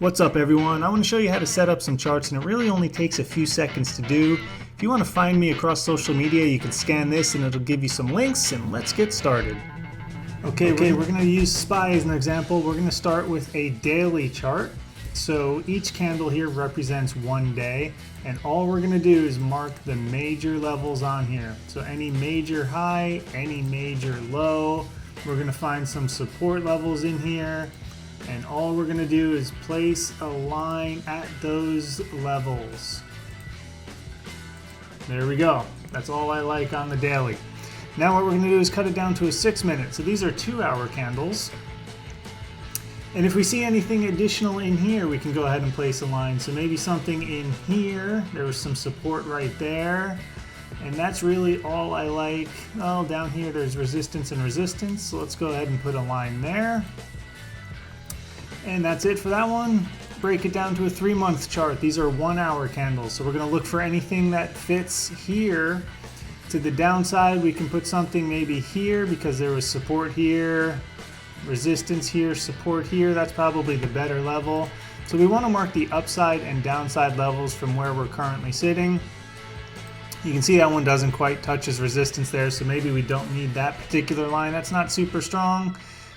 What's up everyone? I want to show you how to set up some charts, and it really only takes a few seconds to do. If you want to find me across social media, you can scan this and it'll give you some links, and let's get started. Okay, we're going to use SPY as an example. We're going to start with a daily chart. So each candle here represents one day, and all we're going to do is mark the major levels on here. So any major high, any major low. We're going to find some support levels in here. And all we're going to do is place a line at those levels. There we go. That's all I like on the daily. Now what we're going to do is cut it down to a 6-minute. So these are 2-hour candles. And if we see anything additional in here, we can go ahead and place a line. So maybe something in here. There was some support right there. And that's really all I like. Well, down here there's resistance and resistance. So let's go ahead and put a line there. And that's it for that one. Break it down to a 3-month chart. These are 1-hour candles. So we're going to look for anything that fits here. To the downside, we can put something maybe here because there was support here, resistance here, support here. That's probably the better level. So we want to mark the upside and downside levels from where we're currently sitting. You can see that one doesn't quite touch his resistance there, so maybe we don't need that particular line. That's not super strong.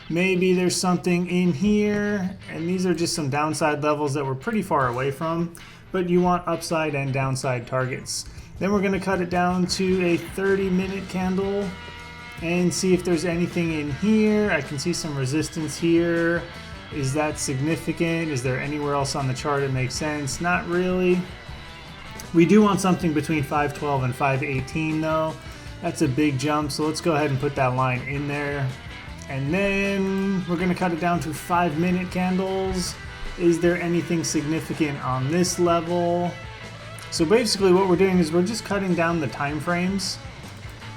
Maybe there's something in here, and these are just some downside levels that we're pretty far away from, but you want upside and downside targets. Then we're going to cut it down to a 30-minute candle and see if there's anything in here. I can see some resistance here. Is that significant? Is there anywhere else on the chart it makes sense? Not really. We do want something between 512 and 518 though. That's a big jump, so let's go ahead and put that line in there. And then we're going to cut it down to 5-minute candles. Is there anything significant on this level? So basically what we're doing is we're just cutting down the time frames.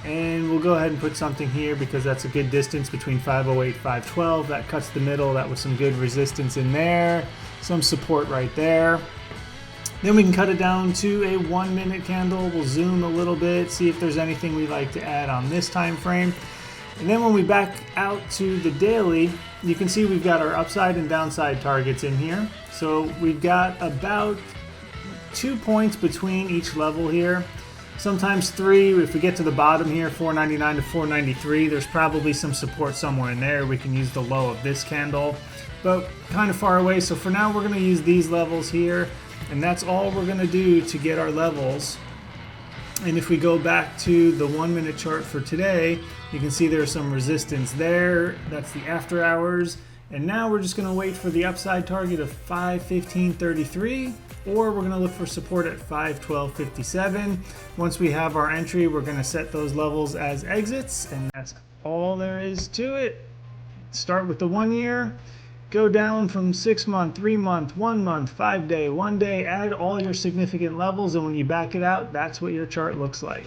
And we'll go ahead and put something here because that's a good distance between 508 and 512. That cuts the middle. That was some good resistance in there. Some support right there. Then we can cut it down to a 1-minute candle. We'll zoom a little bit, see if there's anything we'd like to add on this time frame. And then when we back out to the daily, you can see we've got our upside and downside targets in here. So we've got about 2 points between each level here. Sometimes 3. If we get to the bottom here, 499 to 493, there's probably some support somewhere in there. We can use the low of this candle, but kind of far away. So for now, we're going to use these levels here, and that's all we're going to do to get our levels. And if we go back to the 1-minute chart for today, you can see there's some resistance there. That's the after hours. And now we're just going to wait for the upside target of 515.33, or we're going to look for support at 512.57. Once we have our entry, we're going to set those levels as exits, and that's all there is to it. Start with the 1 year. Go down from 6-month, 3-month, 1 month, 5-day, 1 day, add all your significant levels, and when you back it out, that's what your chart looks like.